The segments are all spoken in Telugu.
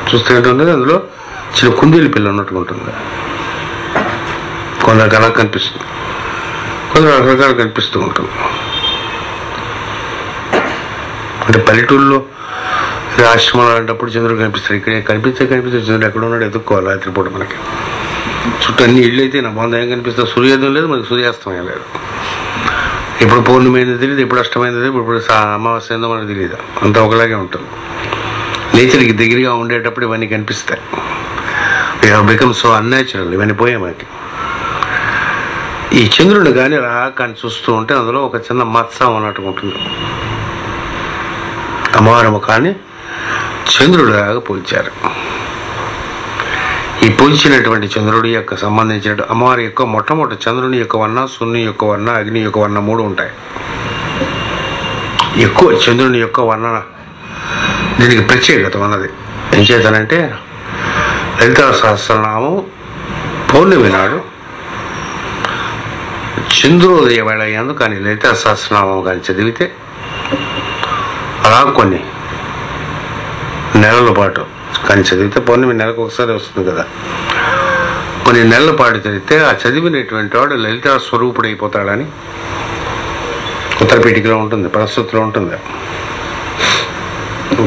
చూస్తే ఏంటంటే అందులో చిన్న కుందేలు పిల్ల ఉన్నట్టుగా ఉంటుంది. కొందరికి అలా కనిపిస్తుంది, కొందరు రకరకాలు కనిపిస్తూ ఉంటుంది. అంటే పల్లెటూరులో ఆశ్రమాలు అలాంటప్పుడు చంద్రుడు కనిపిస్తాడు. ఇక్కడ కనిపిస్తే చంద్రుడు ఎక్కడ ఉన్నాడు ఎదుర్కోవాలి రాత్రిపూట. మనకి చుట్టూ అన్ని ఇళ్ళు అయితే నా బాగుంది, ఏం కనిపిస్తుంది? సూర్యోదయం లేదు, మనకి సూర్యాస్తమయం లేదు. ఇప్పుడు పౌర్ణమి అయిందో తెలియదు, ఎప్పుడు అష్టమైందో తెలియదు, ఇప్పుడు అమావాస్య అయిందో మనకు తెలియదు. అంతా ఒకలాగే ఉంటుంది. నేచర్కి దగ్గరగా ఉండేటప్పుడు ఇవన్నీ కనిపిస్తాయి. We have become so unnatural. ఇవన్నీ పోయాయి మనకి. ఈ చంద్రుడిని కానీ అలా కానీ చూస్తూ ఉంటే అందులో ఒక చిన్న మత్సం అన్నట్టుగా ఉంటుంది. అమ్మవారి ముఖాన్ని చంద్రుడిలాగా పోల్చారు. ఈ పోల్చినటువంటి చంద్రుడి యొక్క సంబంధించిన అమ్మవారి యొక్క మొట్టమొదటి చంద్రుని యొక్క వర్ణ, సూర్యుని యొక్క వర్ణ, అగ్ని యొక్క వర్ణ 3 ఉంటాయి. ఎక్కువ చంద్రుని యొక్క వర్ణన దీనికి ప్రత్యేకత ఉన్నది. ఏం చేద్దానంటే లలితా సహస్రనామం పౌర్ణమి నాడు చంద్రోదయ వేళ అయ్యేందు కానీ లలితా సహస్రనామం కానీ చదివితే అలా కొన్ని నెలల పాటు కానీ చదివితే, పౌర్ణమి నెలకు ఒకసారి వస్తుంది కదా, కొన్ని నెలల పాటు చదివితే ఆ చదివినటువంటి వాడు లలితా స్వరూపుడు అయిపోతాడని ఉత్తరపీఠికలో ఉంటుంది, ప్రస్తుతిలో ఉంటుంది.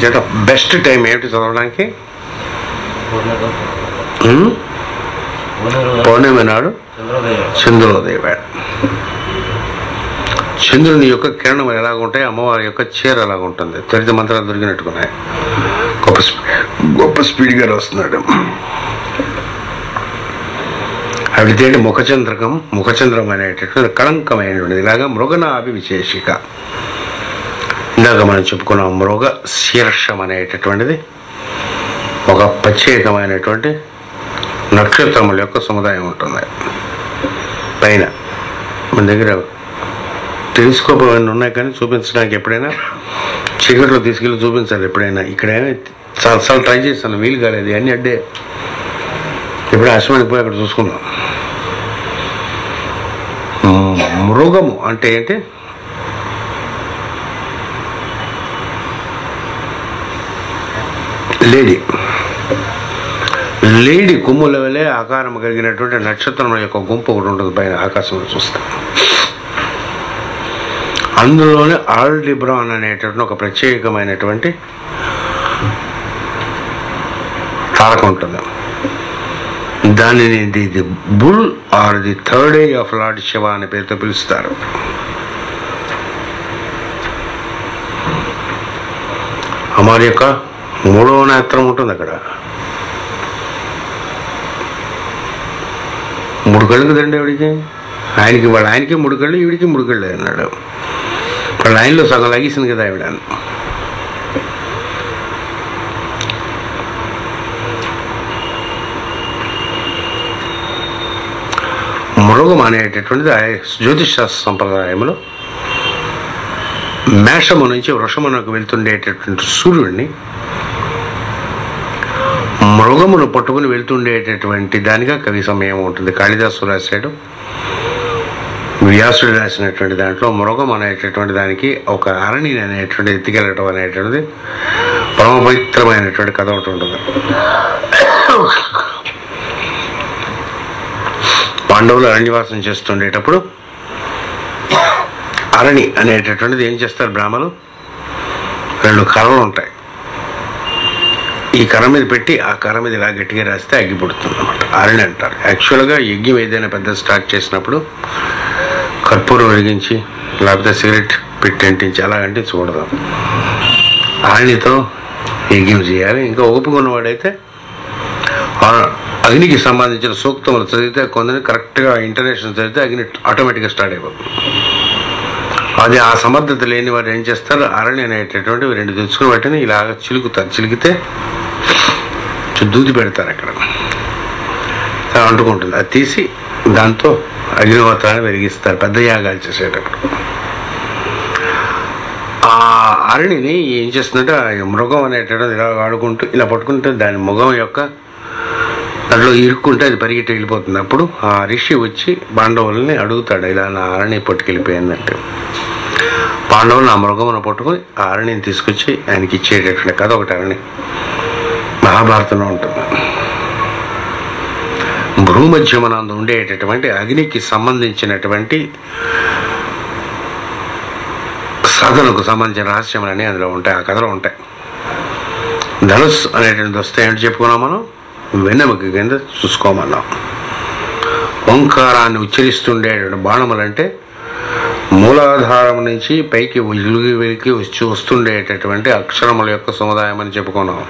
చేత బెస్ట్ టైం ఏమిటి చదవడానికి? పౌర్ణమి నాడు చంద్రోదయ వేళ. చంద్రుని యొక్క కిరణం ఎలాగుంటాయి, అమ్మవారి యొక్క చీర ఎలాగుంటుంది. చరిత్ర మంత్రాలు దొరికినట్టుకున్నాయి. గొప్ప స్పీడ్గా వస్తున్నాడు. అవితేటి ముఖచంద్రం అనేటటువంటి కళంకమైనటువంటిది. ఇలాగా మృగనాభి విశేషిక. ఇందాక మనం చెప్పుకున్నాం మృగ శీర్షం అనేటటువంటిది ఒక ప్రత్యేకమైనటువంటి నక్షత్రముల యొక్క సముదాయం ఉంటుంది. పైన మన దగ్గర టెలిస్కోప్ అవన్నీ ఉన్నాయి, కానీ చూపించడానికి ఎప్పుడైనా చీకట్లో తీసుకెళ్ళి చూపించాలి. ఎప్పుడైనా ఇక్కడైనా చాలాసార్లు ట్రై చేస్తాను, వీలు కాలేదు. అన్నీ అడ్డే. ఎప్పుడు ఆశ్రమానికి పోయి అక్కడ చూసుకున్నాం. మృగము అంటే ఏంటి? లేడీ కొమ్ముల వలె ఆకారం కలిగినటువంటి నక్షత్రం యొక్క గుంపు ఒకటి ఉంటుంది పైన ఆకాశంలో చూస్తాం. అందులోనే ఆల్డిబ్రాన్ అనేటటువంటి ఒక ప్రత్యేకమైనటువంటి తారక ఉంటుంది. దానిని the bull or the third eye of lord Shiva అనే పేరుతో పిలుస్తారు. అమ్మవారి యొక్క 3వ నేత్రం ఉంటుంది అక్కడ. 3 కళ్ళు కదండి ఆవిడికి. ఆయనకి 3 కళ్ళు, ఈవిడికి 3 కళ్ళు అన్నాడు. వాళ్ళ ఆయనలో సగం లాగేసింది కదా ఆవిడ. మృగం అనేటటువంటిది జ్యోతిష్ శాస్త్ర సంప్రదాయంలో మేషము నుంచి వృషమునకు వెళ్తుండేటటువంటి సూర్యుడిని మృగమును పట్టుకుని వెళ్తుండేటటువంటి దానిగా కవి సమయం ఉంటుంది. కాళిదాసు రాశాడు, వ్యాసుడు రాసినటువంటి దాంట్లో మృగం అనేటటువంటి దానికి ఒక అరణి అనేటువంటి ఎత్తికెళ్ళటం అనేటువంటిది పరమ పవిత్రమైనటువంటి కథ ఒకటి ఉంటుంది. పాండవులు అరణ్యవాసం చేస్తుండేటప్పుడు అరణి అనేటటువంటిది ఏం చేస్తారు బ్రాహ్మలు, 2 కర్రలు ఉంటాయి. ఈ కర్ర మీద పెట్టి ఆ కర్ర మీద ఇలా గట్టిగా రాస్తే అగ్గి పుడుతుంది అన్నమాట. అరణి అంటారు. యాక్చువల్గా యజ్ఞం ఏదైనా పెద్ద స్టార్ట్ చేసినప్పుడు కర్పూరం వెలిగించి లేకపోతే సిగరెట్ పెట్టి అంటించి అలా అంటించకూడదు. అరణితో యజ్ఞం చేయాలి. ఇంకా ఓపిక ఉన్నవాడైతే అగ్నికి సంబంధించిన సూక్తములు చదివితే, కొందరు కరెక్ట్గా ఇంటర్నేషనల్ చదివితే అగ్ని ఆటోమేటిక్గా స్టార్ట్ అయిపోతుంది. అది ఆ సమర్థత లేని వారు ఏం చేస్తారు, అరణి అనేటటువంటివి 2 తెచ్చుకుని వాటిని ఇలాగ చిలుకుతారు. చిలికితే దూది పెడతారు, అక్కడ అంటుకుంటుంది. అది తీసి దాంతో అగ్నిహోత్రాన్ని వెలిగిస్తారు పెద్ద యాగాలు చేసేటప్పుడు. ఆ అరణిని ఏం చేస్తుందంటే మృగం అనేటటువంటి ఇలా ఆడుకుంటూ ఇలా పట్టుకుంటే దాని మృగం యొక్క దాంట్లో ఇరుక్కుంటే అది పరిగెట్టి వెళ్ళిపోతుంది. అప్పుడు ఆ ఋషి వచ్చి పాండవుల్ని అడుగుతాడు, ఇలా నా అరణి పట్టుకెళ్ళిపోయిందంటే. పాండవులు ఆ మృగమును పట్టుకుని ఆ అరణిని తీసుకొచ్చి ఆయనకి ఇచ్చేటటువంటి కథ ఒకటి. అరణి మహాభారతంలో ఉంటుంది. భూమధ్యమనందు ఉండేటటువంటి అగ్నికి సంబంధించినటువంటి సాధనకు సంబంధించిన రహస్యములన్నీ అందులో ఉంటాయి, ఆ కథలో ఉంటాయి. ధనుస్సు అనేటువంటిది వస్తే ఏంటి చెప్పుకున్నాం మనం, వెన్నెముక కింద చూసుకోమన్నాం. ఓంకారాన్ని ఉచ్చరిస్తుండేటువంటి బాణములంటే మూలాధారం నుంచి పైకి వెలికి వస్తుండేటటువంటి అక్షరముల యొక్క సముదాయం అని చెప్పుకున్నాం.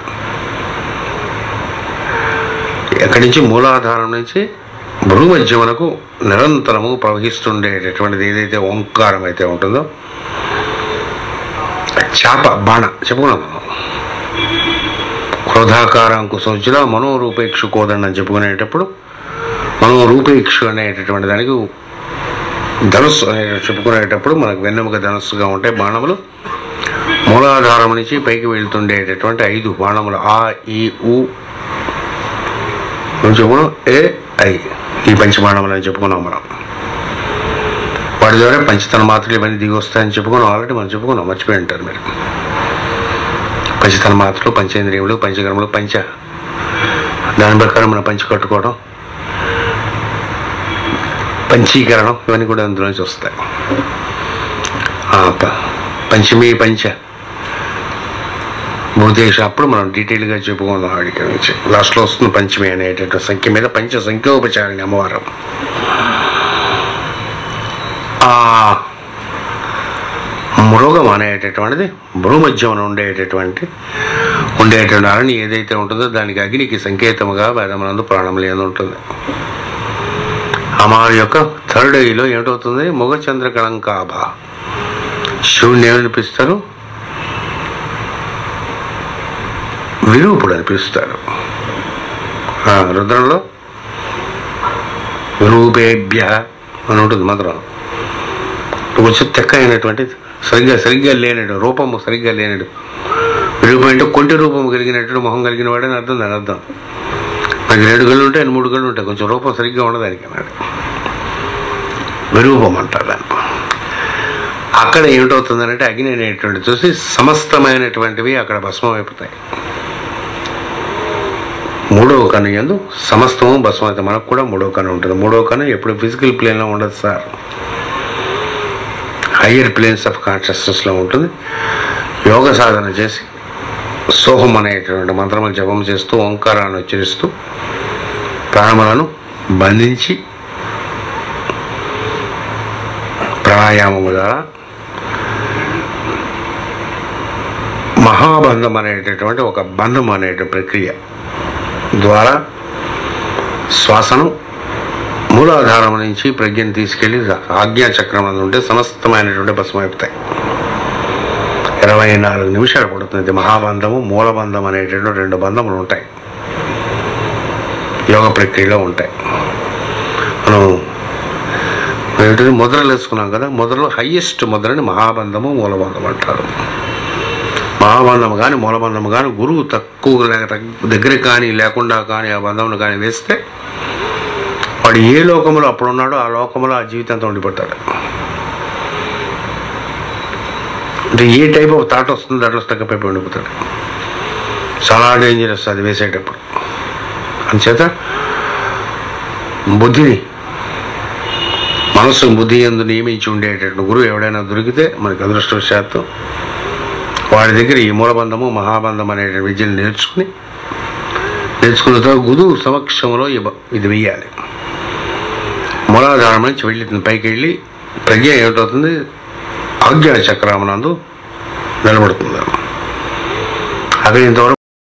ఎక్కడి నుంచి మూలాధారం నుంచి భూమధ్యమునకు నిరంతరము ప్రవహిస్తుండేటటువంటిది ఏదైతే ఓంకారం అయితే ఉంటుందో, చాప బాణ చెప్పుకున్నాం మనం. క్రోధాకారాంకుశోజ్జుల మనోరూపేక్షు కోదండ అని చెప్పుకునేటప్పుడు మనోరూపేక్షు అనేటటువంటి దానికి ధనుస్సు అనే చెప్పుకునేటప్పుడు మనకు వెన్నెముక ధనుస్సుగా ఉంటాయి బాణములు. మూలాధారం నుంచి పైకి వెళ్తుండేటటువంటి 5 బాణములు ఆ ఈ ఊ చెప్పుకున్నాం, ఏ ఐ, ఈ పంచబాణములు అని చెప్పుకున్నాం మనం. వాటి ద్వారా పంచతన మాత్రలు ఇవన్నీ దిగి వస్తాయని చెప్పుకున్నాం. ఆల్రెడీ మనం చెప్పుకున్నాం, మర్చిపోయి ఉంటారు మీరు. పంచతన మాత్రలు, పంచేంద్రియములు, పంచకర్మలు, దాని ప్రకారం మనం పంచి కట్టుకోవడం, పంచీకరణం, ఇవన్నీ కూడా అందులోంచి వస్తాయి. పంచమి పంచ భూతేశ అప్పుడు మనం డీటెయిల్గా చెప్పుకుందాం. వాడికి నుంచి లాస్ట్లో వస్తుంది పంచమి అనేటటువంటి సంఖ్య మీద పంచ సంఖ్యోపచారిణి అమ్మవారు. మృగం అనేటటువంటిది భూమధ్యమున ఉండేటటువంటి అరణి ఏదైతే ఉంటుందో దానికి అగ్నికి సంకేతముగా వేదమునందు ప్రాణం లేదు ఉంటుంది. అమ్మవారి యొక్క థర్డ్ ఐలో ఏమిటవుతుంది, మొగ చంద్రకళంకాభ. శివుడిని ఏమనిపిస్తారు, విరూపుడు అనిపిస్తారు. రుద్రంలో విరూపేభ్య అని ఉంటుంది మంత్రం. కొంచెం తెక్క అయినటువంటి సరిగ్గా లేనడు, రూపము సరిగ్గా లేనడు. విరూపం అంటే కొంటి రూపము కలిగినట్టు మొహం కలిగిన వాడని అర్థం. దాని అర్థం మనకి 2 కళ్ళు ఉంటాయి, 3 కళ్ళు ఉంటాయి, కొంచెం రూపం సరిగ్గా ఉండదానికి అన్నాడు. విరూపం అంటారు దాన్ని. అక్కడ ఏమిటవుతుందనంటే అగ్ని అనేటువంటి చూసి సమస్తమైనటువంటివి అక్కడ భస్మం అయిపోతాయి. 3వ కన్ను యందు సమస్తము భస్మం అయితే మనకు కూడా 3వ కన్ను ఉంటుంది. 3వ కన్ను ఎప్పుడు ఫిజికల్ ప్లేన్లో ఉండదు సార్, హయ్యర్ ప్లేన్స్ ఆఫ్ కాన్షియస్నెస్లో ఉంటుంది. యోగ సాధన చేసి సోహం అనేటువంటి మంత్రములు జపం చేస్తూ ఓంకారాన్ని ఉచ్చరిస్తూ ప్రాణములను బంధించి ప్రాణాయామము ద్వారా మహాబంధం అనేటటువంటి ఒక బంధం అనే ప్రక్రియ ద్వారా శ్వాసను మూలాధారం నుంచి ప్రజ్ఞను తీసుకెళ్లి ఆజ్ఞాచక్రం ఉంటే సమస్తమైనటువంటి భస్మైపుతాయి. 24 నిమిషాలు పడుతుంది. మహాబంధము, మూలబంధం అనేటటువంటి 2 బంధములు ఉంటాయి, యోగ ప్రక్రియలో ఉంటాయి. మనం ముద్రలు వేసుకున్నాం కదా, ముద్రలో హయ్యెస్ట్ ముద్రని మహాబంధము, మూలబంధం అంటారు. మహాబంధము కానీ మూలబంధము కానీ గురువు తక్కువ దగ్గర కానీ లేకుండా కానీ ఆ బంధమును కానీ వేస్తే వాడు ఏ లోకంలో అప్పుడు ఉన్నాడో ఆ లోకంలో ఆ జీవితంతో ఉండిపోతాడు. అంటే ఏ టైప్ ఆఫ్ థాట్ వస్తుందో దాంట్లో స్టక్ అయిపోయి ఉండిపోతాడు. చాలా డేంజరస్ అది వేసేటప్పుడు. అంచేత బుద్ధిని, మనస్సు బుద్ధి యందు నియమించి ఉండేటటువంటి గురువు ఎవడైనా దొరికితే మనకి అదృష్టవశాత్తు వాడి దగ్గర ఈ మూలబంధము మహాబంధం అనే విద్యను నేర్చుకున్న తర్వాత గురువు సమక్షంలో ఇది వెయ్యాలి. మూలాధారం నుంచి వెళ్ళి పైకి వెళ్ళి ప్రజ్ఞ ఏమిటవుతుంది, ఆజ్ఞా చక్రమునందు నిలబడుతుంది. అక్కడ ఇంతవరకు